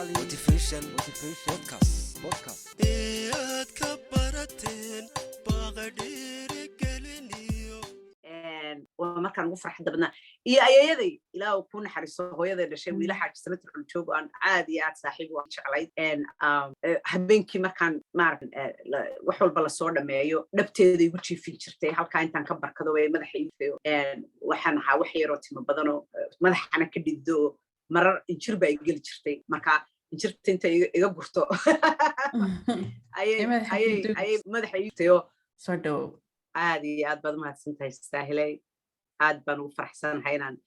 motivation podcast aad ka barateen baaqadhiiri geliniyo waa markaan ugu farxadda badnaa iyo ayayaday ilaa uu ku naxariiso hooyaday dhashay wiila xaaji samatir culjoog aan aad iyo aad saaxiib u jeclayd habeenkii markaan maaragtan wax walba lasoo dhameeyo dhabteeda igu jiifin jirtay halkaa intaan ka barkado way madaxa iifayo waxaan ahaa wax yaroo timo badanoo madaxana ka dhiddo marar injir baa igeli jirtay marka injirta inta iga gurto ayay madaxa iiftayo soo dhow aad iyo aad baad umahadsantahay saahilay aad baan ugu faraxsanahay inaan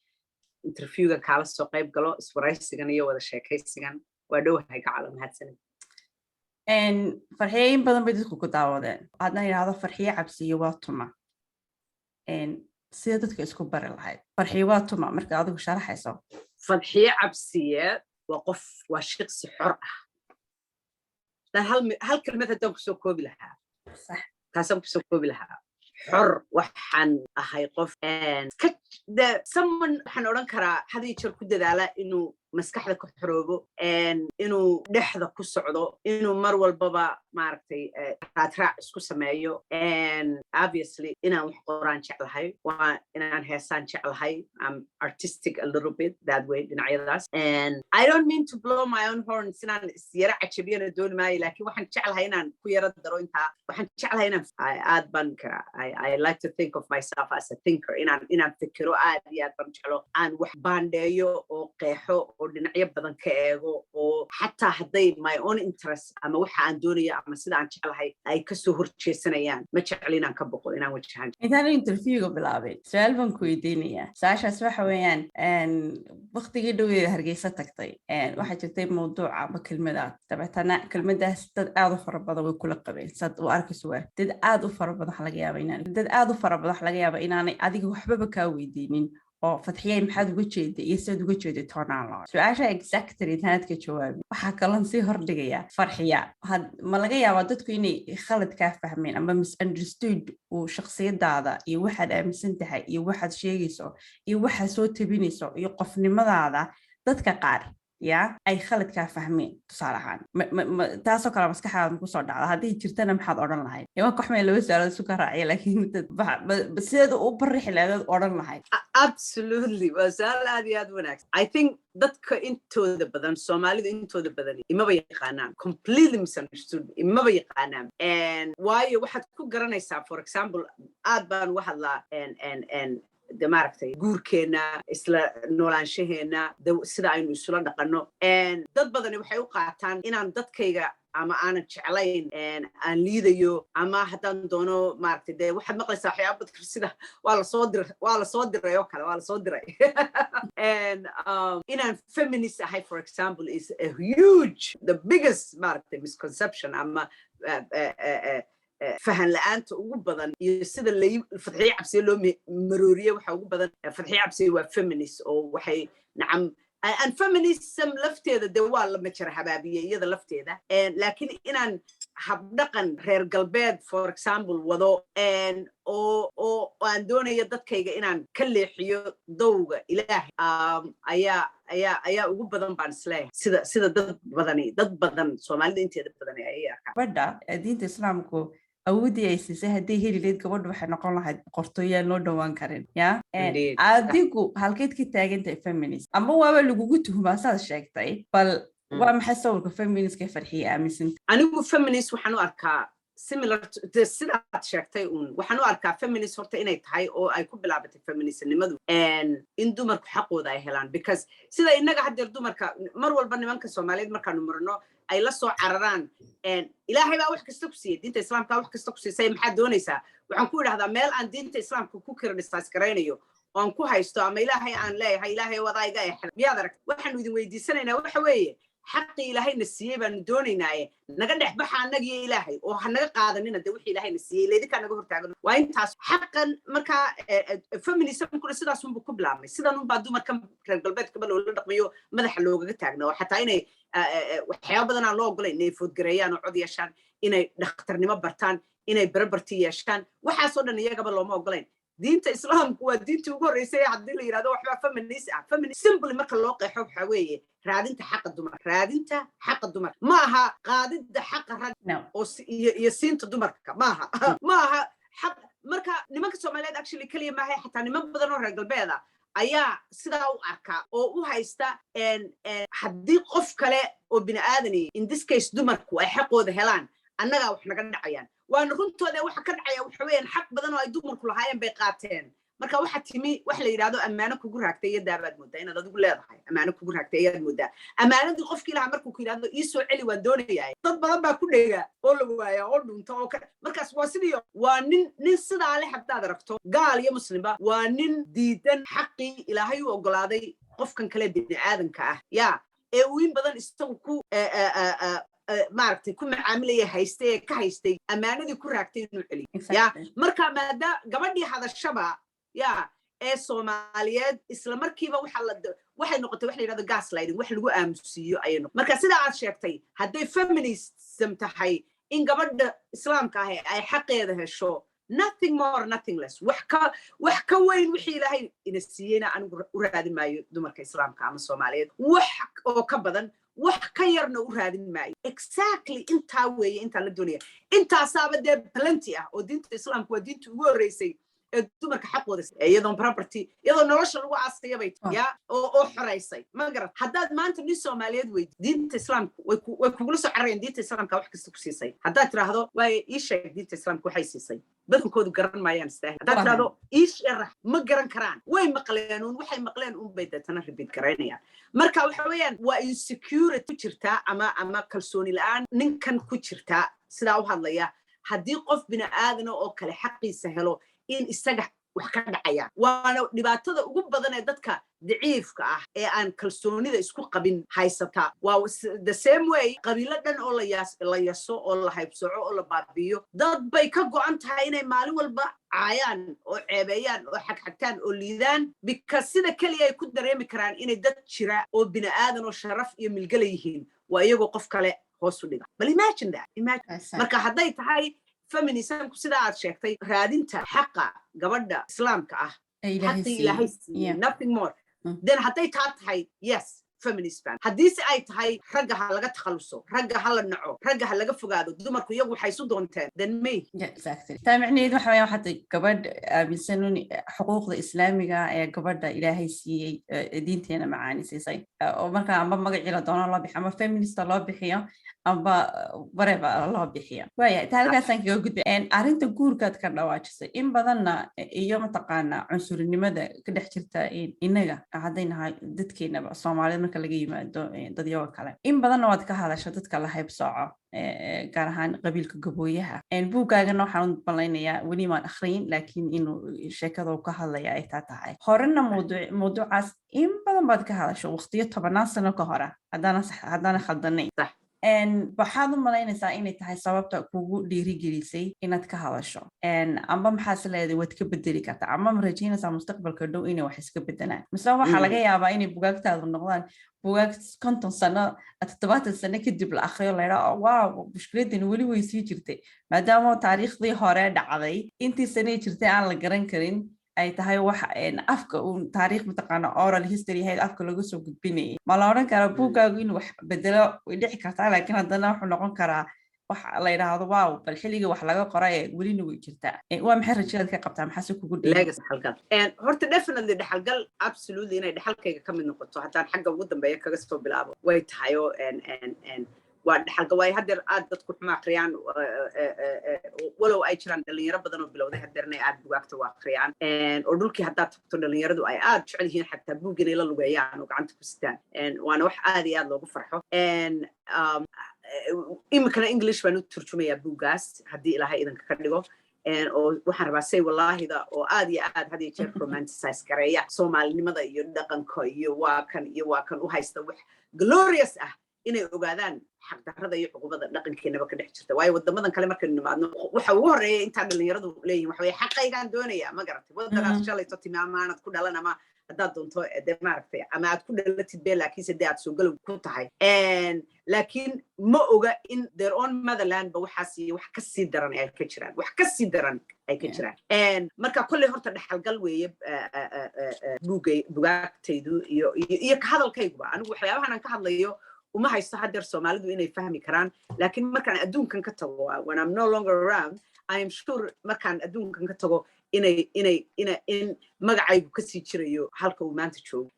interviewga kaala soo qayb galo iswaraysigan iyo wada sheekaysigan waa dhowahay gacalo mahadsanid farxiye in badan bay dadku ku daawadeen hadna yidhaahdo farxiye cabsiyo waa tuma sida dadka isku bari lahayd farxiye waa tuma marka adigu sharaxayso farxiye cabsiye waa qof waa shaqsi xor ah hal kelmad haddaan kusoo koobi lahaa taasaan kusoo koobi lahaa xor waxaan ahay qof someone waxaan odhan karaa had iyo jeer ku dadaala inuu maskaxda ka xoroobo inuu dhexda ku socdo inuu mar walbaba maaragtay raadraac isku sameeyo obviously inaan wax qoraan jeclahay waa inaan heesaan jeclahay I'm artistic a little bit that way dhinacyadaas I don't mean to blow my own horns inaan isyara cajabiyana dooni maayo laakiin waxaan jeclahay inaan ku yara daro intaa waxaan jeclahay inaan aad baan I like to think of myself as a thinker inaan fikiro aad iyo aad baan jeclo aan wax baandheeyo oo qeexo oo dhinacyo badan ka eego oo xataa hadday my own interest ama waxa aan doonayo ama sida aan jeclahay ay kasoo horjeesanayaan ma jecli inaan ka boqo inaan wajahan intaan interviewga bilaabay su-aal baan ku weydiinayaa su-aashaas waxa weeyaan waktigii dhoweeda hargeysa tagtay waxaa jirtay mawduuca ama kelmadaad dabeetana kelmadaas dad aad u fara badan way kula qabeen saad u arkayso waa dad aad u fara badan waxa laga yaaba inaanay adiga waxbaba kaa weydiinin oo fatxiyay maxaad uga jeeday iyo sidaad uga jeeday toonaan su-aasha exactly intaanad ka jawaabin waxaa kalon sii hordhigaya farxiya ma laga yaabaa dadku inay khalad kaa fahmeen ama misunderstood uu shakhsiyadaada iyo waxaad aaminsan tahay iyo waxaad sheegayso iyo waxaad soo tabinayso iyo qofnimadaada dadka qaar ya ay khalad kaa fahmeen tusaale ahaan taasoo kale maskaxdaada kusoo dhacda haddii jirtana maxaad odhan lahayd iman koxmay laba su-aalood isu ka raaciya laakiin sideeda u barixi lahayd odhan lahayd absolutely waa su-aal aad iyo aad wanaagsan I think dadka intooda badan soomaalida intooda badan imaba yaqaanaan completely misunderstood imaba yaqaanaan waayo waxaad ku garanaysaa for example aad baan uga hadlaa de maaragtay guurkeena isla noolaanshaheena sida aynu isula dhaqanno dad badani waxay u qaataan inaan dadkayga ama aanan jeclayn aan liidayo ama haddaan doono maaragtay dee waxaad maqlaysaa waxyaaba dadka sida waa lasoo diray oo kale waa lasoo diray inaan feminist ahay for example is a huge the biggest maaragtay misconception ama fahan la'aanta ugu badan iyo sida fatxiye cabsiye loo marooriye waxa ugu badan fatxiye cabsiye waa feminist oo waxay nacam and feminism lafteeda dee waa la majara habaabiye iyada lafteeda laakiin inaan habdhaqan reer galbeed for example wado oo aan doonayo dadkayga inaan ka leexiyo dowga ilaahay ayaa ugu badan baan isleeyahay sida dad badan soomaalida inteeda badan ayay arkaan gabadha diinta islaamku awoodii ay siisay haddii heli lahayd gabadha waxay noqon lahayd boqortooyaan loo dhowaan karin ya adigu halkeed ka taagantahay feminist ama waaba lagugu tuhumaa saad sheegtay bal waa maxay sawirka feministka farxiye aaminsanta anigu feminist waxaan u arkaa similar sidaad sheegtay waxaan u arkaa feminist horta inay tahay oo ay ku bilaabatay feministnimadu in dumarku xaqooda ay helaan because sida innaga haddeer dumarka mar walba nimanka soomaaliyeed markaanu marno ay la soo cararaan ilaahay baa wax kasta ku siiyey diinta islaamka wax kasta ku siisay maxaad doonaysaa waxaan ku idhahdaa meel aan diinta islaamka ku criticize garaynayo oo aan ku haysto ama ilaahay aan leeyahay ilaahay wadaaga exel miyaad aragtay waxaanu idin weydiisanaynaa waxa weeye xaqii ilaahayna siiyey baanu doonaynaaye naga dhex baxa annagiyo ilaahay oo ha naga qaadanina de wixii ilaahayna siiyey leedinkaa naga hortaagan waa intaas xaqan markaa feminismkuna sidaasunbu ku bilaabmay sidanunbaa dumarka reer galbeedkaba loola dhaqmayo madaxa loogaga taagna oo xataa inay waxyaaba badan aan loo ogolayn inay foodgareeyaan oo cod yeeshaan inay dhakhtarnimo bartaan inay barabarti yeeshaan waxaasoo dhan iyagaba looma ogolayn diinta islaamku waa diintii ugu horreysay haddii la yidhahdo waxbaa feminist ah feminist simply marka loo qeexo waxaa weeye raadinta xaqa dumarka raadinta xaqa dumarka maaha qaadida xaqa rag oo iyo siinta dumarka maaha xaq marka nimanka Soomaaliyeed actually kaliya maaha xataa niman badan oo reer galbeed ah ayaa sidaa u arka oo u haysta haddii qof kale oo bini'aadani in this case dumarku ay xaqooda helaan annagaa wax naga dhacayaan waana runtooda waxa ka dhacaya waxa weeyaan xaq badan oo ay dumarku lahaayeen bay qaateen marka waxa timi wax la yiraahdo amaano kugu raagtay iyo daabaad moodaa inaad adigu leedahay amaano kugu raagtay ayaad moodaa amaanadii qofkii lahaa markuu ku yiraahdo ii soo celi waan doonayaa dad badan baa ku dheega oo la waaya oo dhunta oo markaas waa sidii waa nin sidaa leh haddaad aragto gaal iyo muslimba waa nin diidan xaqii ilaahay u ogolaaday qofkan kale bini'aadanka ah yaa ee uu in badan isagu ku maaragtay ku macaamilaya haystay ka haystay amaanadii ku raagtay inuu celiyo yaa marka maada gabadhii hadashaba yaa ee Soomaaliyeed isla markiiba waxay noqotay wax la yiraahdo gaslighting wax lagu aamusiyo ayay noqotay marka sida aad sheegtay hadday feminism tahay in gabadha islaamka ah ay xaqeeda hesho nothing more nothing less wax ka weyn wixii ilaahay ina siiyayna anigu u raadin maayo dumarka islaamka ama Soomaaliyeed wax oo ka badan wax ka yarna u raadin maayo exactly intaa weeye inta la doonaya intaasaaba dee plenty ah oo diinta islaamku waa diinta ugu horeysay dumarka xaqooda iyadoo property iyadoo nolosha lagu aasay bay yaa oo xoreysay ma garad haddaad maanta nin Soomaaliyeed weyd diinta islaamku way kugu soo carreen diinta islaamka wax kasta ku siisay haddaad tiraahdo way ii sheeg diinta islaamka waxay siisay badankoodu garan maayaan istaa haddaad tiraahdo ii sharax ma garan karaan way maqleen waxay maqleen bay dadana repeat gareynayaan marka waxa weeyaan waa insecurity ku jirta ama kalsooni la'aan ninkan ku jirta sidaa u hadlaya haddii qof bini'aadan oo kale xaqiisa helo in isaga wax ka dhacaya waana dhibaatada ugu badan ee dadka daciifka ah ee aan kalsoonida isku qabin haysata waa the same way qabiilo dhan oo la yaso oo la haybsoco oo la baabiyo dad bay ka go'an tahay inay maalin walba caayaan oo ceebeeyaan oo xagxagtaan oo liidaan because sida kaliya ay ku dareemi karaan inay dad jira oo bini'aadan oo sharaf iyo milgala yihiin waa iyagoo qof kale hoos u dhiga bal imagine marka hadday tahay feminism sida aad sheegtay raadinta xaqa gabadha islaamka ah xaqi ilaahay nothing more then hadday tahay yes feminist fan haddii si ay tahay ragga ha laga takhaluso ragga ha la naco ragga ha laga fogaado dumarku iyagu waxay isu doonteen then me exactly taamicneed waxa weeyaan hadda gabadh aaminsan xuquuqda islaamiga ee gabadha ilaahay siiyey diinteena macaani siisay oo marka amba magaci la doono loo bixiyo ama feminist loo bixiyo amba whatever loo bixiyo waaya taariikhdaasaan kaga gudbay arrinta guurkaad ka dhawaajisay in badanna iyo mataqaana cunsurinimada ka dhex jirta inaga haddaynahay dadkeenaba Soomaalida marka laga yimaado dadyoga kale in badanna waad ka hadasho dadka la haybsooco gaar ahaan qabiilka gabooyaha buuggaagana waxaan u ballaynayaa weli maan akhriyin laakiin inuu sheekada ka hadlaya ay tahay horena mawduucaas in badan baad ka hadasho waqtiyo 10 sano ka hor haddana khaldanay waxaad u malaynaysaa inay tahay sababta kugu dhiirigelisay inaad ka hadasho amba maxaas leedahay waad ka bedeli kartaa ama ma rajaynaysaa mustaqbalka dhow inay wax iska bedelaan mise waxaa laga yaabaa inay bugaagtaadu noqdaan bugaag 50 sano 70 sano kadib la akhriyo la yidhaa waaw mushkiladan weli way sii jirtay maadaama taariikhdii hore dhacday intii sanay jirtay aan la garan karin ay tahay wax afka taariikh mataqaana oral history hay afka lagu soo gudbinay ma la oran karo buugaagu in wax bedelo way dhici kartaa laakiin haddana wuxuu noqon karaa wax la yiraahdo waaw bal xilliga wax laga qoray welina way jirtaa waa maxay rajada ka qabtaa maxaa kugu dhigay horta definitely dhaxalgal absolutely inay dhaxalkayga ka mid noqoto haddaan xagga ugu dambeeya kaga soo bilaabo way tahay oo waa dhaxalka way hadeer aad dadku xuma akhriyaan walow ay jiraan dhalinyaro badan oo bilowday hadeerna aad bugaagta u akhriyaan oo dhulkii haddaad tagto dhalinyaradu ay aad jecel yihiin xataa buug inay la lugeeyaan oo gacanta ku sitaan waana wax aad iyo aad loogu farxo iminkana English baan u turjumayaa buuggaas haddii ilaahay idanka ka dhigo oo waxaan rabaa say wallaahida oo aad iyo aad had iyo jeer romanticize gareeya Soomaalinimada iyo dhaqanka iyo waa kan u haysta wax glorious ah inay ogaadaan xaqdarrada iyo cuqubada dhaqankeenaba ka dhex jirta waayo wadamadan kale markaynu nimaadno waxa ugu horeeya intaa dhalinyaradu leeyihiin waxa weeye xaqaygaan doonaya ma garatay waddankaas shalayto timaamaanad ku dhalan ama haddaad doonto dee maaragtay ama aad ku dhalatid bee laakiinse dee aad soo galow ku tahay laakiin ma oga in their own motherland ba waxaas iyo wax ka sii daran ay ka jiraan wax ka sii daran ay ka jiraan marka kolley horta dhaxalgal weeye bugaagtaydu iyo ka hadalkayguba anigu waxyaabahan aan ka hadlayo uma haysto haddeer Soomaalidu inay fahmi karaan laakiin markaan adduunkan ka tago when I'm no longer around I am sure markaan adduunkan ka tago in magacaygu ka sii jirayo halka uu maanta joogo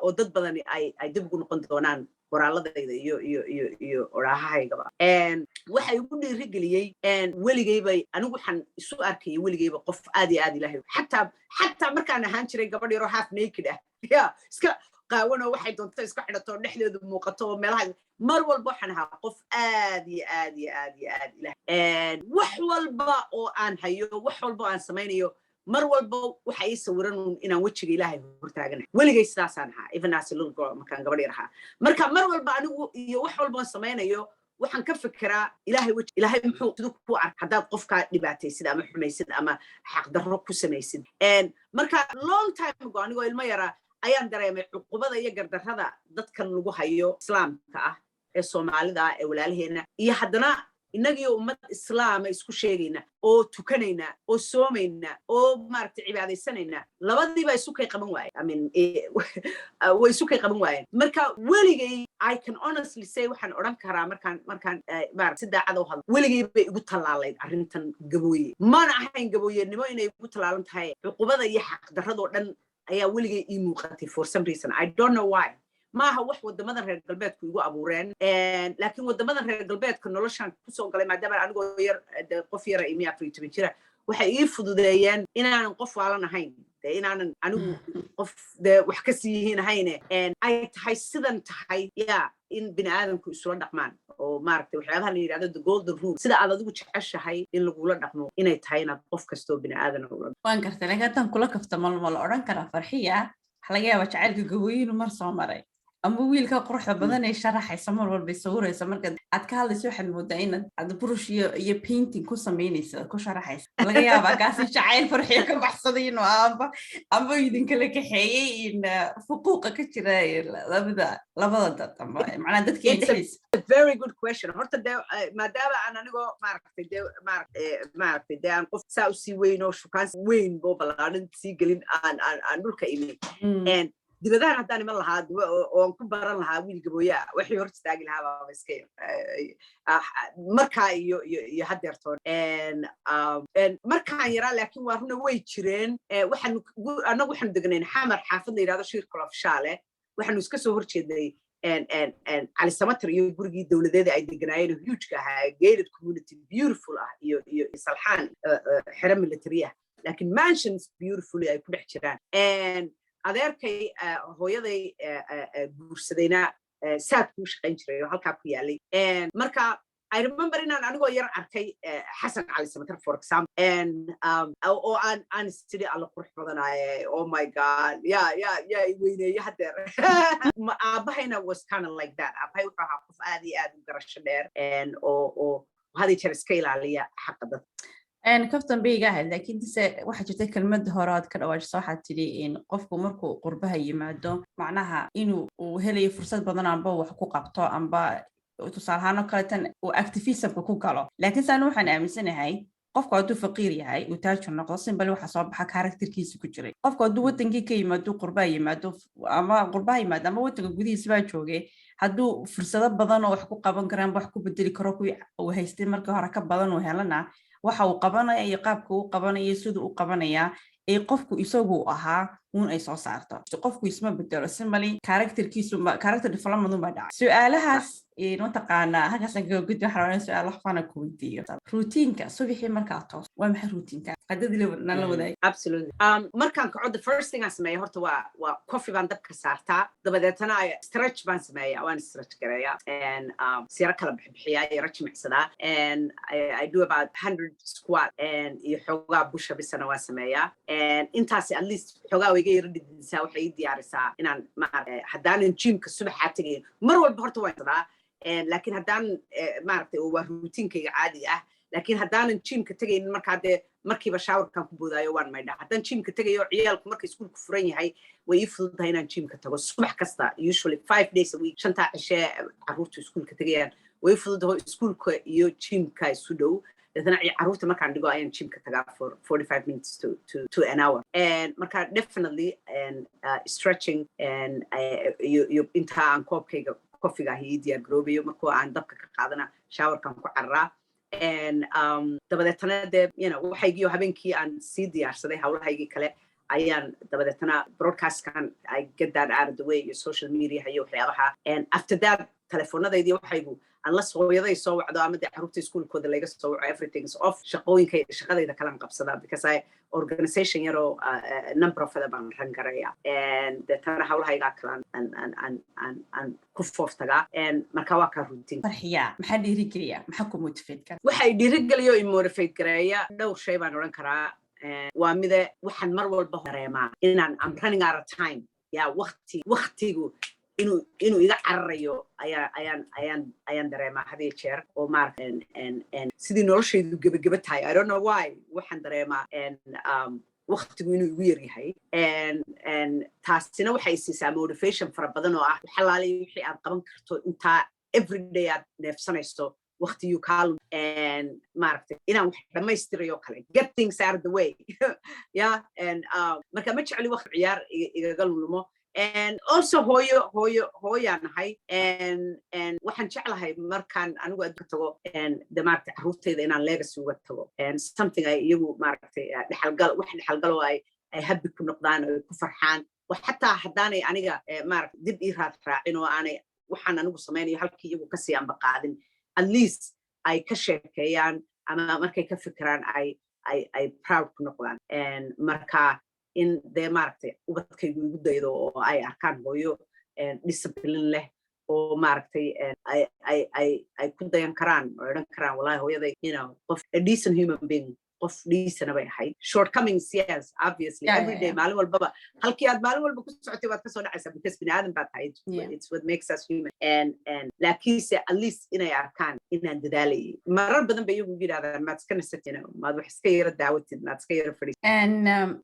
oo dad badan ay dib ugu noqon doonaan qoraaladayda iyo orahahaygaba waxay ugu dhiirigeliyey weligayba anigu waxaan isu arkayay weligayba qof aad iyo aad ilaahay xataa markaan ahaan jiray gabadh yaroo half naked ah iska qaawano waxay doonto iska xidhato dhexdeedu muuqato oo meelaha mar walba waxaan ahaa qof aad iyo aad iyo aad iyo aad ilaahay wax walba oo aan hayo wax walba oo aan samaynayo mar walba waxa ii sawiran inaan wejiga ilaahay hortaaganahay weligay sidaasaan ahaa even as a little girl markaan gabadh yar ahaa marka mar walba anigu iyo wax walba oo samaynayo waxaan ka fikiraa ilaahay muxuu siduu ku ark haddaad qofkaa dhibaataysid ama xumaysid ama xaqdarro ku samaysid marka long time ago anigoo ilmo yaraa ayaan dareemay cuqubada iyo gardarrada dadkan lagu hayo islaamka ah ee Soomaalida ah ee walaalaheena iyo haddana innagii ummad islaama isku sheegayna oo tukanayna oo soomayna oo maaragtay cibaadaysanayna labadiiba isu kay qaban waayeen way isu kay qaban waayeen marka weligay I can honestly say waxaan oran karaa markaan maaragtay si daacad u hadlo weligay bay igu tallaalayd arrintan gabooye mana ahayn gabooyenimo inay igu tallaalan tahay cuqubada iyo xaqdarradoo dhan ayaa weligay ii muuqatay for some reason I don't know why maaha wax wadamadan reer galbeedku igu abuureen laakiin wadamadan reer galbeedka noloshaan kusoo galay maadaama anigoo yar qof yara imi 14 jira waxay ii fududeeyeen inaanan qof waalan ahayn inaanan anigu qof wax ka sii yihiin ahayne ay tahay sidan tahay in bini aadamku isula dhaqmaan oo maaragtay waxyaabaha la yidhahdo the golden rule sida aad adigu jeceshahay in lagula dhaqmo inay tahay inaad qof kastoo bini aadan ula waan gartay laakiin haddaan kula kaftamo ma la odhan karaa Farxiya waxa laga yaabaa jacaylka gabooyinu mar soo maray ama wiilka quruxda badan ee sharaxaysa mar walba sawiraysa marka aad ka hadlayso waxaad moodaa inaad brush iyo painting ku samaynaysa ku sharaxaysa laga yaabaa kaasi jacayl Farxiya ka baxsaday inuu amba idin kala kaxeeyay in fuquuqa ka jira labada dad ama macna dadkii dhexdiisa a very good question horta maadaama aan anigoo maaragtay aan qof saa u sii weyn oo shukaan weyn boo balaaran sii gelin aan dhulka imin dibadahan haddaan iman lahaa oo ku baran lahaa wiil gabooyaa waxay hor istaagi lahaa baaba iska markaa iyo haddeertoon markaan yaraa laakiin waa runa way jireen annagu waxaanu degnayn xamar xaafad la yidhahdo shirkal of shaale waxaanu iska soo horjeednay cali samatar iyo gurigii dowladeeda ay deganaayeen hugeka ahaa gated community beautiful ah iyo salxaan xero military ah laakiin mansions beautifully ay ku dhex jiraan adeerkay hooyaday guursadayna saad kuu shaqayn jiray oo halkaa ku yaalay marka I remember inaan anigoo yar arkay Xasan Cali Samatar for example oo aan sidii alla qurux badanaaye oh my god yeah weyneeye haddeer aabahayna was kind of like that aabahay wuxuu ahaa qof aad iyo aad u garasho dheer oo hadii jeer iska ilaaliya xaqa dadka kaftan bayga ahayd laakiin waxa jirtay kelmad hore aad ka dhawaajisay waxaad tidhi in qofku markuu qurbaha yimaado macnaha inuu helayo fursad badan amba wax ku qabto amba tusaale ahaan oo kale tan uu activismka ku galo laakiin saan waxaan aaminsanahay qofku hadduu faqiir yahay uu taajir noqdo simbali waxa soo baxa karakterkiisa ku jiray qofku hadduu wadankii ka yimaado qurbaha yimaado ama wadanka gudihiisa baa joogay hadduu fursado badan oo wax ku qaban karaan wax ku bedeli karo kuwii uu haystay markii hore ka badan uu helana waxa uu qabanaya iyo qaabka uu qabanaya sidoo uu qabanaya ee qofku isagu ahaa ay soo saarto qofku isma bedelo simali character development ma dhaca su'aalahaas taqaana halkaasaan kaga gudbi waxaan rabaa su'aal waxbana ku weydiiyo routiinka subaxii markaa toos waa maxay routiinka qadadii nala wadaay absolutely markaan kaco the first thing aan sameeyo horta waa coffee baan dabka saartaa dabadeetana stretch baan sameeyaa waan stretch gareeyaa sira kala bixiyaa yara jimicsadaa I do about 100 squat iyo xoogaa push upsana waan sameeyaa intaas at least xoogaa iga yara dhidinsaa waxay diyaarisaa inaan haddaanan gymka subaxa tagayn mar walba horta waan sadaa laakiin haddaan maaragtay waa routiinkayga caadiga ah laakiin haddaanan jimka tegaynin markaa dee markiiba shaawarkan ku boodaayo waan maydhaa haddaan jimka tegayo ciyaalku marka iskuulku furan yahay way ii fududahay inaan jimka tago subax kasta usually 5 days a week 5 cishe carruurtu iskuulka tegayaan way fududahay iskuulka iyo jimka isu dhow dadana carruurta markaan dhigo ayaan jimka tagaa for 45 minutes to an hour and marka definitely stretching and inta aan koobkayga coffee ii diyaar garoobayo markuu aan dabka ka qaadana shaawarkan ku carraa and dabadeetana dee waxaygiiyo habeenkii aan sii diyaarsaday hawlahaygii kale ayaan dabadeetana broadcastkan I get that out of the way iyo social media iyo waxyaabaha and after that telefoonadaydi waxaygu unless hooyaday soo wacdo ama dee carruurta iskuulkooda laga soo waco everything is off shaqadayda kalan qabsadaa because I organization yaroo number of other baan ran garaya and deetana hawlahaygaa kalan aan ku fooftagaa and marka waa kaa routine farxiya maxaa dhiirigeliya maxaa ku motivate kara waxay dhiirigeliyo i motivate gareeya dhowr shay baan odhan karaa waa mide waxaan mar walba dareemaa inaan I'm running out of time waqtigu inuu iga cararayo ayaan dareemaa had iyo jeer oo maaragtay sidii noloshaydu gebageba tahay I don't know why waxaan dareemaa waqtigu inuu igu yar yahay taasina waxay siisaa motivation fara badan oo ah xalaalay wixii aad qaban karto intaa everyday aad neefsanayso waqtiyu kaalum maaragtay inaan wax dhammaystirayo kale get things out of the way marka ma jecli waqti ciyaar igaga lumo and also hooyaan nahay and waxaan jeclahay markaan anigu adka tago de maaragtay carruurtayda inaan legacy uga tago and something ay iyagu maaragtay dhexalgalo ay happy ku noqdaan oo ku farxaan xataa haddaanay aniga maaragtay dib ii raacin oo aanay waxaan anigu samaynayo halkii iyagu kasii anba qaadin at least ay ka sheekeeyaan ama markay ka fikiraan ay proud ku noqdaan and marka in dee maaragtay ubadkaygu igu daydo oo ay arkaan hooyo discipline leh oo maaragtay ay ku dayan karaan oo odhan karaan wallahi hooyaday qof a decent human being qof dhiisana bay ahayd shortcomings yes obviously every day maalin walbaba halkii aad maalin walba ku socotay waad kasoo dhacaysaa because bini aadan baad tahay it's what makes us human and laakiinse at least inay arkaan inaan dadaalayay marar badan bay iyagu yidhahdaan maad iska nasatid maad wax iska yara daawatid maad iska yara fadhiisad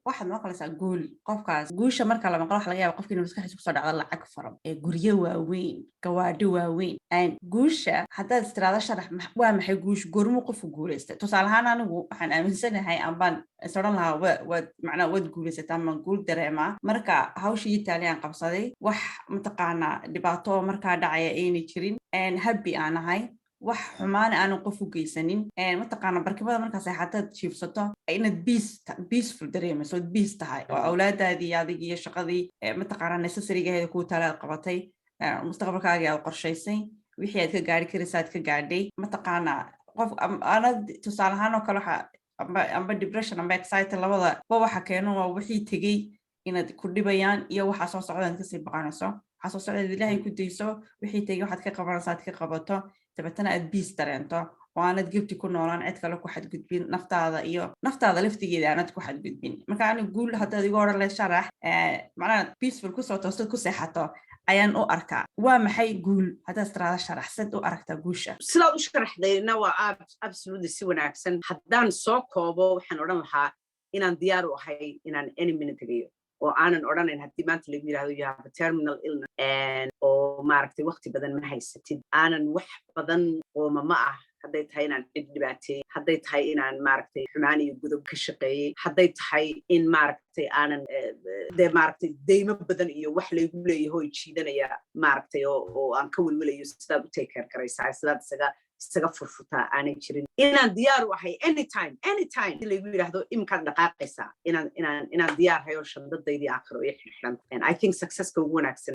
waxaad maqlaysaa guul qofkaas guusha marka la maqlo waxa laga yaaba qofka inuu maskaxdiisa kusoo dhacdo lacag fara guryo waaweyn gawaadho waaweyn guusha haddaad istiraado sharax waa maxay guush goormuu qofku guulaystay tusaale ahaan anigu waxaan aaminsanahay ambaan isodhan lahaa waad guulaysata ama guul dareemaa marka hawshii italian qabsaday wax mataqaanaa dhibaato oo markaa dhacaya aynay jirin happy aan ahay wax xumaan aanan qof u geysanin mataqaana barkimada markaas hadaad jiifsato inaad peaceful dareemayso ood peace tahay oo awlaadaadii adig iyo shaqadii mataqaana necessarygaheeda kuu talaad qabatay mustaqbalkaagii aad qorshaysay wixii aad ka gaari karaysa aad ka gaadhay mataqaana qof anad tusaale ahaan oo kale waxa amba depression amba anxiety labada waxa keeno waa wixii tegey inaad ku dhibayaan iyo waxa soo socdaan kasii baqanayso waxa soo socda ilaahay ku dayso wixii tegey waxaad ka qabanaysaa aad ka qabato dabeetana aad peace dareento oo aanad gabti ku noolaan cid kale ku xadgudbin naftaada laftigeeda aanad ku xadgudbin marka ani guul haddaad igu odhan leh sharax macnaha peaceful kusoo toosto ku seexato ayaan u arkaa waa maxay guul haddaad istiraada sharax sad u aragtaa guusha sidaad u sharaxdayna waa absolutely si wanaagsan haddaan soo koobo waxaan odhan lahaa inaan diyaar u ahay inaan any minute tegayo oo aanan odhanayn haddii maanta lagu yidhahdo you have a terminal illness oo maaragtay waqti badan ma haysatid aanan wax badan qooma ma ah hadday tahay inaan cid dhibaateeyey hadday tahay inaan maaragtay xumaan iyo gudub ka shaqeeyey hadday tahay in maaragtay aanan dee maaragtay deymo badan iyo wax laygu leeyaho jiidanaya maaragtay oo aan ka welwelayo sidaad u take care garaysaa sidaad isaga furfutaa aanay jirin inaan diyaar u ahay anytime laygu yidhaahdo iminkaad dhaqaaqaysaa inaan diyaar hayo shandadaydii aakhiro iyo xirxiran I think successka ugu wanaagsan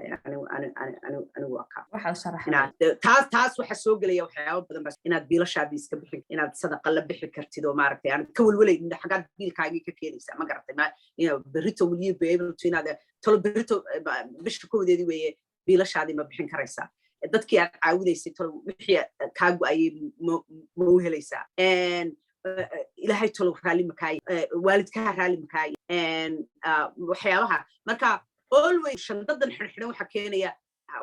anigu akaa taas waxa soo gelaya waxyaabo badan baa inaad biilashaadii iska bixin inaad sadaqa la bixi kartid oo maaragtay aanad ka welwelayn xaggaad biilkaagii ka keenaysaa ma garatay berrito will you be able to inaad tolo berrito bisha koodeedii weeye biilashaadii ma bixin karaysaa dadkii aad caawidaysay tolo wixii kaa go-ayay ma u helaysaa ilaahay tolo raalli makaaye waalidkaa raalli makaaye waxyaabaha marka always shandadan xirxiran waxa keenaya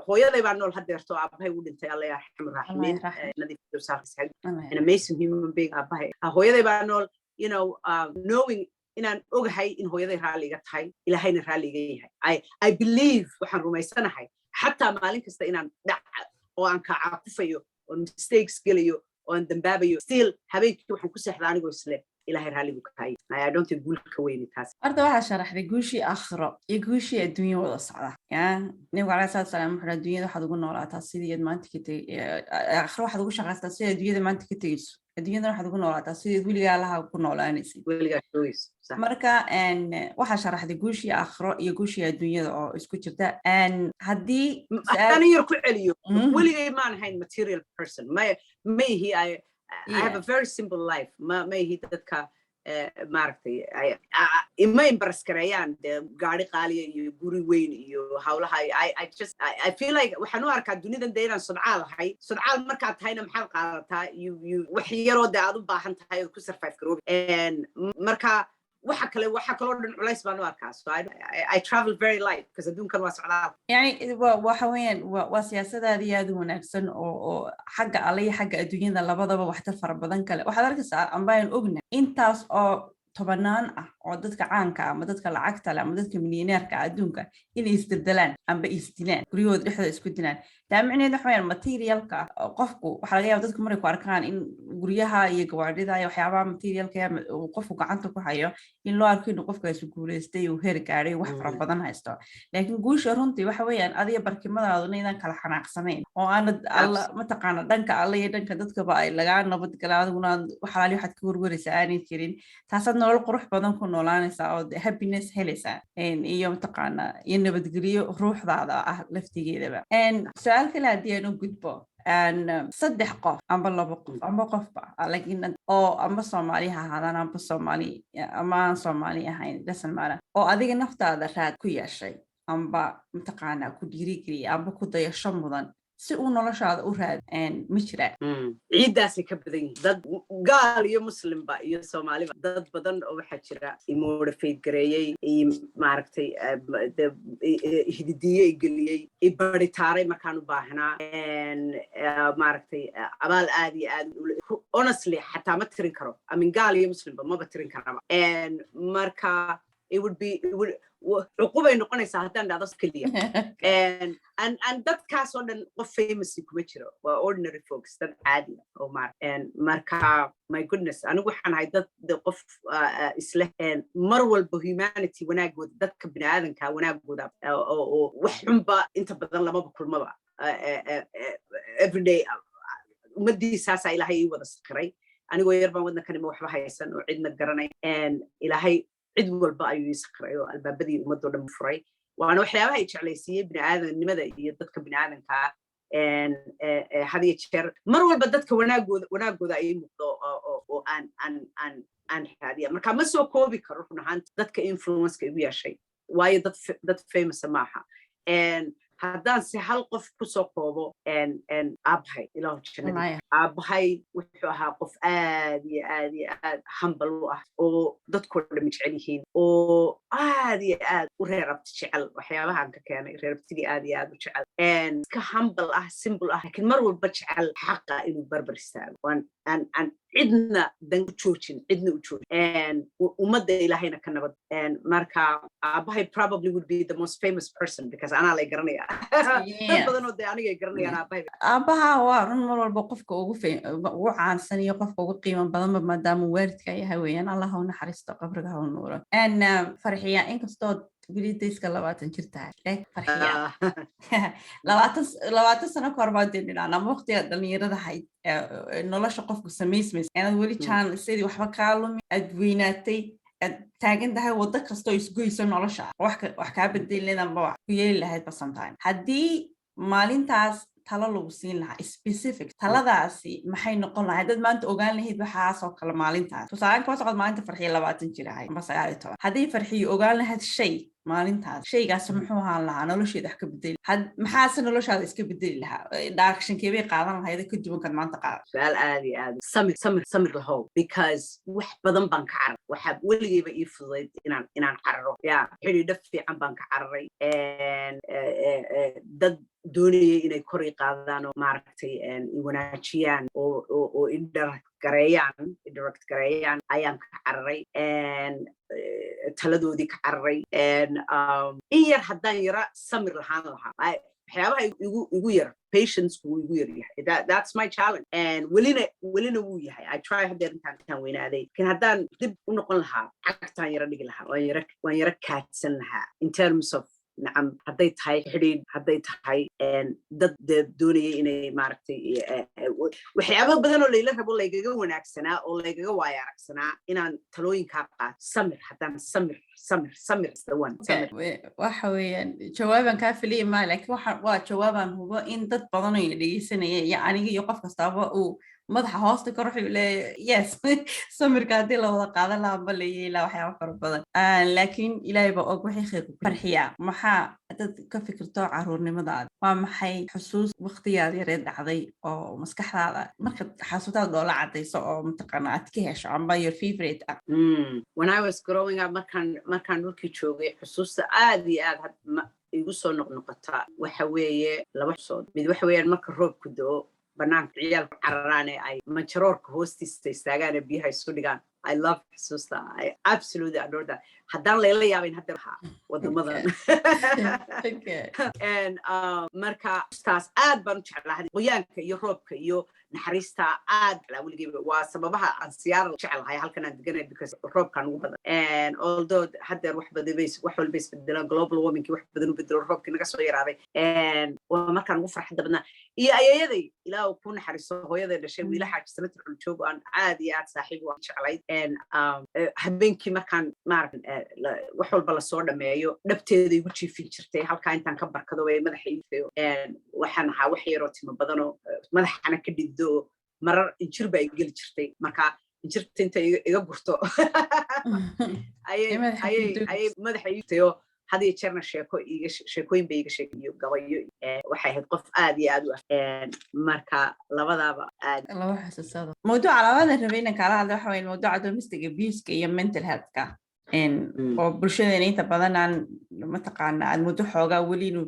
hooyaday baa nool hadeerto aabahay u dhintay alla yarxam raaximiin nadiif dosaarkiisa an amazing human being aabahay hooyaday baa nool knowing inaan ogahay in hooyaday raalli iga tahay ilaahayna raalli iga yahay I believe waxaan rumaysanahay xataa maalin kasta inaan dhac oo aan kacaakufayo oo mistakes gelayo oo aan dambaabayo still habeenkii waxaan ku seexdaa anigoo isle ilaahay raalli buu ka tahay I don't think guulka weyni taas horta waxaa sharaxday guushii aakhiro iyo guushii adduunya wada socda nabigu calayhi salaatu wasalaam wuxuu adduunyada waxaad ugu noolaataa sidii aad maanta ka tegay aakhiro waxaad ugu shaqaystaa sidii adduunyada maanta ka tegayso adduunyada waxaad ugu noolaataa sidii weligaa allaha ku noolaanaysay marka waxaa sharaxday guushii aakhiro iyo guushii adduunyada oo isku jirta haddii aan yar ku celiyo weligay maan ahayn material person mayhi I have a very simple life mayhi dadka maaragtay ima imbaras gareeyaan gaari qaaliya iyo guri weyn iyo hawlaha I feel like waxaan u arkaa dunidan dee inaan sodcaal ahay sodcaal markaad tahayna maxaad qaadataa wax yaroo dee aad u baahan tahay ood ku survive garoobi marka waxa kaloo dhan culays baan u arkaa so I travel very light because adduunkan waa socdaal yani waxa weeyaan waa siyaasadaada iyo aad u wanaagsan oo xagga alle iyo xagga adduunyada labadaba waxtar fara badan kale waxaad arkaysaa ambaan ogna intaas oo tobanaan ah oo dadka caanka ama dadka lacagta leh ama dadka milyaneerka adduunka inay isdirdalaan amba isdilaan guryahooda dhexdooda isku dilaan taa micneheedu waxa weeyaan materialka qofku waxa laga yaabaa dadku markay ku arkaan in guryaha iyo gawaadhida iyo waxyaabaha materialka uu qofku gacanta ku hayo in loo arko inuu qofkaasi guulaystay uu heer gaadhay wax fara badan haysto laakiin guusha runtii waxa weeyaan adiga barkimadaaduna inaan kala xanaaqsanayn oo aanad alla mataqaana dhanka alle iyo dhanka dadkaba ay lagaa nabad galaan adiguna waxalaali waxaad ka warwaraysaa aanay jirin taasaad nolol qurux badan ku noolaanaysaa oo happiness helaysaa iyo mataqaana iyo nabadgelyo ruuxdaada ah laftigeedaba su-aal kale haddii aan u gudbo saddex qof amba laba qof amba qofba laakiin oo amba soomaali ha ahaadaan amba soomaali ama aan soomaali ahayn doesn't matter oo adiga naftaada raad ku yeeshay amba mataqaana ku dhiirigeliya amba ku dayasho mudan si uu noloshaada u raad ma jira ciidaasay ka badan yihiin dad gaal iyo muslimba iyo soomaaliba dad badan oo waxaa jira imoodhafayd gareeyey iyo maaragtay hididiye geliyey ibaritaaray markaan u baahnaa maaragtay abaal aad iyo aad honestly xataa ma tirin karo gaal iyo muslimba maba tirin karaba marka cuqubay noqonaysaa haddaan dhahdo keliya dadkaas oo dhan qof famous kuma jiro waa ordinary folks dad caadi oo marka my goodness anigu waxaan ahay dad qof isleh mar walba humanity wanaagooda dadka biniaadanka wanaagooda oo wax xunba inta badan lamaba kulmaba everyday ummadiisaasaa ilaahay ii wada sakiray anigoo yar baan waddankanima waxba haysan oo cidna garanay ilaahay cid walba ayuu ii sakiray oo albaabadii ummadoo dhan furay waana waxyaabaha ay jeclaysiiyey biniaadanimada iyo dadka biniaadankaa had iyo jeer mar walba dadka wanaagooda ay muuqdo oo aan raadiya marka ma soo koobi karo run ahaanta dadka influenceka igu yeeshay waayo dad famousa maaha haddaan si hal qof kusoo koobo aabahay ilaahu jannada aabahay wuxuu ahaa qof aad iyo aad iyo aad hambal u ah oo dadkoo dhan jecel yihiin oo aad iyo aad u reerabti jecel waxyaabahaan ka keenay reerabtigii aad iyo aad u jecel iska hambal ah simbol ah laakiin mar walba jecel xaqa inuu barbar istaago aan cidna dan u joojin cidna u joojin ummadda ilaahayna ka nabad marka aabahay probably would be the most famous person because anaa lay garanaya dad badan oo dee anigay garanayaan aabaha waa run mar walba qofka ugu caansan iyo qofka ugu qiimo badanba maadaama waalidka yahay weeyaan allah ha u naxariisto qabriga ha u nuuro farxiya inkastoo weli dayska 20 jir tahay farxiya 20 sano kahor baa deeninaan ama waqtiga dhalinyarada hayd nolosha qofku samaysmays inaad weli jaan sidii waxba kaa lumi aad weynaatay aad taagan tahay waddo kastoo isgoyso nolosha wax kaa bedelinanba wax ku yeeli lahaydba sometime haddii maalintaas talo lagu siin lahaa specific taladaasi maxay noqon lahayd dad maanta ogaan lahayd waxaas oo kale maalintaas tusaale kama socod maalinta farxiya 20 jir ahay ama 19 haddii farxiyo ogaan lahayd shay maalintaas shaygaas muxuu ahaan lahaa nolosheeda wax ka bedeli maxaase noloshaada iska bedeli lahaa directionkeebay qaadan lahayd ka duwan kan maanta qaada su'aal aad iyo aad samir lahow because wax badan baan ka cararay waxaa weligeyba ii fududayd inaan cararo xidhiidho fiican baan ka cararay dad doonayay inay kor ii qaadaan oo maaragtay wanaajiyaan oo indirect gareeyaan ayaan ka cararay taladoodii ka cararay in yar haddaan yara samir lahaan lahaa waxyaabaha igu yar patience wuu igu yar yahay that's my challenge and welina wuu yahay I try haddeen intaan weynaaday lakin haddaan dib u noqon lahaa cagtaan yara dhigi lahaa waan yara kaadsan lahaa in terms of nacam hadday tahay xidhiidh hadday tahay dad doonayay inay maaragtay waxyaaba badan oo layla rabo laygaga wanaagsanaa oo laygaga waaya aragsanaa inaan talooyinkaa qaato samir waxa weeyaan jawaabaan kaa filiyay maa laakiin waa jawaabaan hubo in dad badan oo ina dhegeysanaya iyo aniga iyo qof kastaaba uu madaxa hoosta kor wuxuu leeyahay yes samirka haddii la wada qaadan lahaa ma leeyahay waxyaaba fara badan laakiin ilaahay baa og wixii khayr ku farxiyaa maxaa dad ka fikirto caruurnimadaada waa maxay xusuus waqtigaad yareed dhacday oo maskaxdaada marka xasuutaad dhoola cadayso oo mataqaana aad ka hesho amba your favorite ah when I was growing up markaan dhulkii joogay xusuusta aad iyo aad igu soo noqnoqota waxa weeye laba xusood mid waxa weeyaan marka roobku da'o banaanka ciyaalku cararaane ay manjaroorka hoostiisa istaagaan ee biyaha isu dhigaan I love xusuusta I absolutely adore that haddaan layla yaabayn hadda lahaa wadamadan and marka taas aad baan u jeclaa qoyaanka iyo roobka iyo naxariista aad weligeyba waa sababaha aan siyaara jeclahay halkan aan deganay because roobkaan ugu badan and although haddeer wax walba isbedelaan global warmingkii wax badan u bedelo roobkii naga soo yaraaday and waa markaan ugu farxadda badnaa iyo ayayaday ilaa uu ku naxariiso hooyaday dhashay wiila xaaji sanatar xuljoog aan aad iyo aad saaxiib waan jeclayd and habeenkii markaan wax walba lasoo dhameeyo dhabteeda igu jiifin jirtay halkaa intaan ka barkado way madaxa iifayo waxaan ahaa wax yaroo timo badanoo madaxana ka dhiddo marar injir baa iga geli jirtay marka injirta inta iga gurto ayay madaxa iitayo had iyo jeerna sheekooyin bay iga sheegayo gabayo waxay ahayd qof aad iyo aad u marka labadaaba aad laba xasuusado mawduuca labadan rabay inaan kaala hadlo waxa weeye mawduuca domestic abuse iyo mental health-ka oo bulshadeena inta badan aan mataqaana aad muddo xoogaa weli inuu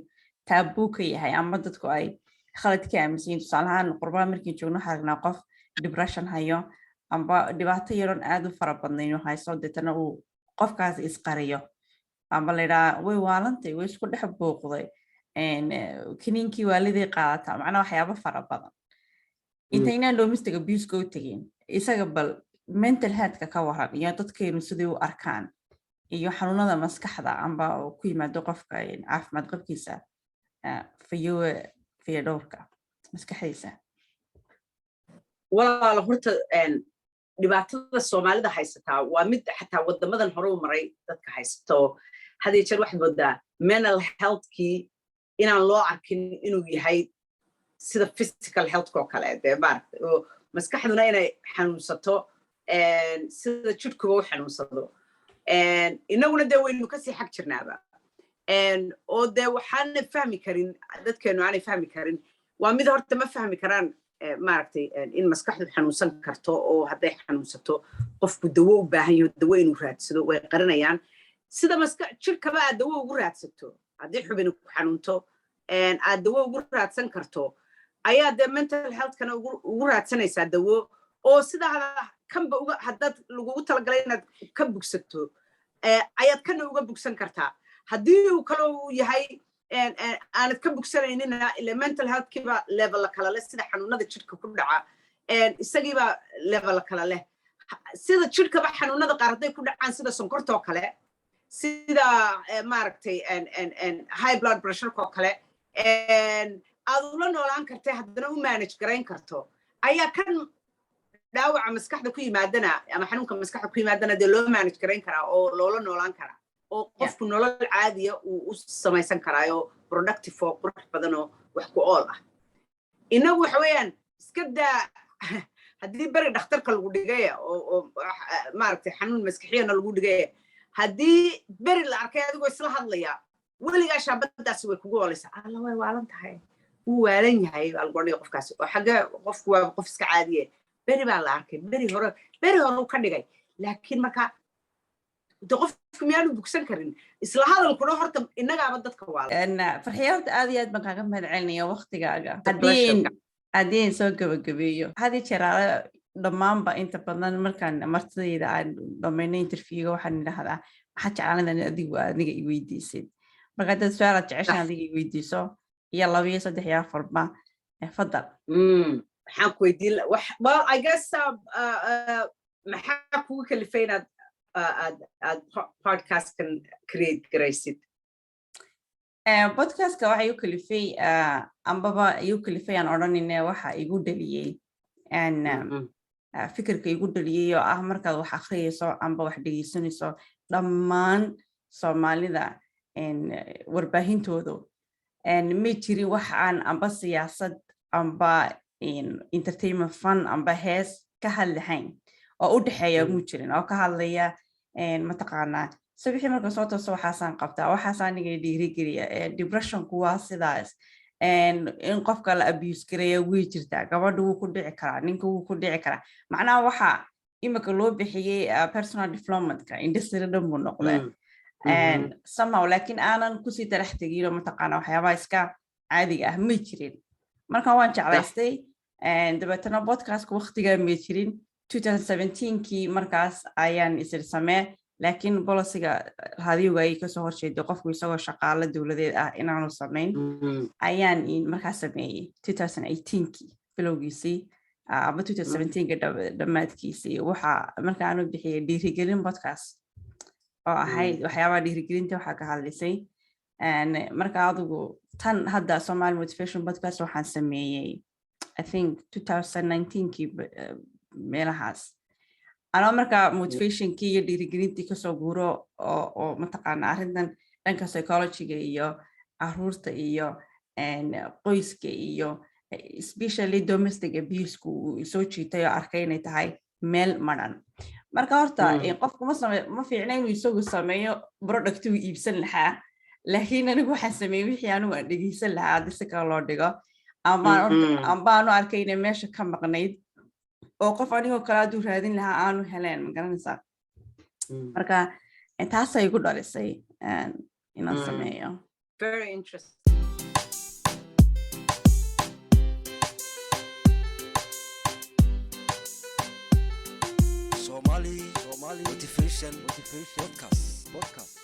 taabuu ka yahay ama dadku ay khalad ka aaminsan yihiin tusaale ahaan qurbaan markii joogno waxaa aragnaa qof depression hayo amba dhibaato yaroon aad u fara badnayn uu hayso deetana uu qofkaas isqariyo amba layidhaha way waalantay way isku dhex buuqday kiniinkii waalidii qaadataa macnaa waxyaaba fara badan intaynaan domestic abuse-ka u tegin isaga bal mental health-ka ka waran iyo dadkeenu sidii u arkaan iyo xanuunada maskaxda amba ku yimaado qofka caafimaad qabkiisa fayadhowrka maskaxdiisa walaala horta dhibaatada soomaalida haysataa waa mid xataa wadamadan hore u maray dadka haysta oo had iyo jeer waxaad moodaa mental healthkii inaan loo arkin inuu yahay sida physical healthka oo kale dee maaragtay oo maskaxduna inay xanuunsato sida jidhkuba u xanuunsado inaguna dee waynu kasii xag jirnaaba oo dee waxaana fahmi karin dadkeenu aanay fahmi karin waa mid horta ma fahmi karaan maaragtay in maskaxdu xanuunsan karto oo hadday xanuunsato qofku dawo u baahan yaho dawo inuu raadsado way qarinayaan sida jidhkaba aad dawo ugu raadsato haddii xubin ku xanuunto aad dawo ugu raadsan karto ayaa dee mental healthkana ugu raadsanaysaa dawo oo sidaa kanba haddaad lagugu talagalay inaad ka bugsato ayaad kana uga bugsan kartaa haddii uu kale uu yahay aanad ka bugsanayninna ile mental healthkiiba level kala leh sida xanuunada jidhka ku dhaca isagiiba level kala leh sida jidhkaba xanuunada qaar hadday ku dhacaan sida sonkortoo kale sida maaragtay high blood pressureko kale aad ula noolaan kartay haddana u manage garayn karto ayaa kan dhaawaca maskaxda ku yimaadana ama xanuunka maskaxda ku yimaadana dee loo manage garayn karaa oo loola noolaan karaa oo qofku nolol caadiya uu u samaysan karaayo productive oo qurux badan oo wax ku ool ah inagu waxa weeyaan iska daa haddii beri dhakhtarka lagu dhigaya oo maaragtay xanuun maskaxiyana lagu dhigaya haddii beri la arkay adigoo isla hadlaya weligaa shaabadaasi way kugu olaysaa alla way waalan tahay wuu waalan yahay baa lagu odhanaya qofkaasi oo xagga qofku waa qof iska caadiye beri baa la arkay beri hore uu ka dhigay laakiin marka de qofku miyaanu bugsan karin isla hadalkuna horta innagaaba dadka waalan farxiyood aad iyo aad baan kaaga mahad celinaya waqtigaaga haddii soo gabagabeeyo hadii jeraale dhammaanba inta badan markaan martidayda aan dhamayno interviewga waxaan idhahdaa maxaa jeclaan adigu aniga i weydiisid marka dad su-aalaad jeceshaan adiga i weydiiso iyo 2 iyo 3 iyo 4 fadal maxaan ku weydiin well I guess maxaa kugu kalifay inaad aad podcastkan create garaysid podcastka waxa igu kalifay ambaba igu kalifay aan odhanine waxa igu dhaliyey fikirka igu dhaliyay oo ah markaad wax akhriyayso amba wax dhegeysanayso dhammaan Soomaalida warbaahintoodu ma jirin wax aan amba siyaasad amba entertainment fun amba hees ka hadlahayn oo u dhaxeeya mu jirin oo ka hadlaya mataqaanaa sabixi marka soo tooso waxaasaan qabtaa waxaasaan aniga dhiirigeliya depression kuwa sidaas in qofka la abuse gareeyo way jirtaa gabadhu wuu ku dhici karaa ninka wuu ku dhici karaa macnaha waxa imika loo bixiyay personal developmentka industry dhan buu noqday somehow laakiin aanan kusii talax tegin mataqaanaa waxyaabaha iska caadiga ah ma jirin marka waan jeclaystay dabeetana podcastka waqtigaa ma jirin 2017kii markaas ayaan isir samee laakiin bolisiga raadiyoga ay kasoo horjeeday qofku isagoo shaqaale dowladeed ah inaanu samayn ayaan markaas sameeyey 2018kii bilowgiisii aba 2017ka dhammaadkiisii waxa marka aanu bixiyay dhiirigelin podcast oo ahayd waxyaabaha dhiirigelinta waxaa ka hadlaysay marka adigu tan hadda Somali motivation podcast waxaan sameeyey I think 2019kii meelahaas anoo marka motivationkii iyo dhiirigelintii kasoo guuro oo mataqaana arrintan dhanka psychologyga iyo caruurta iyo qoyska iyo especially domestic abuse-ku uu soo jiitay oo arkay inay tahay meel madhan marka horta qofku ma fiicna inuu isagu sameeyo product uu iibsan lahaa laakiin anigu waxaan sameeyey wixii anigu aan dhegeysan lahaa haddii si kale loo dhigo ambaanu arkay inay meesha ka maqnayd oo qof anigoo kale hadduu raadin lahaa aanu heleen magaranaysaa marka taasay igu dhalisay inaan sameeyo very interesting Somali motivation podcast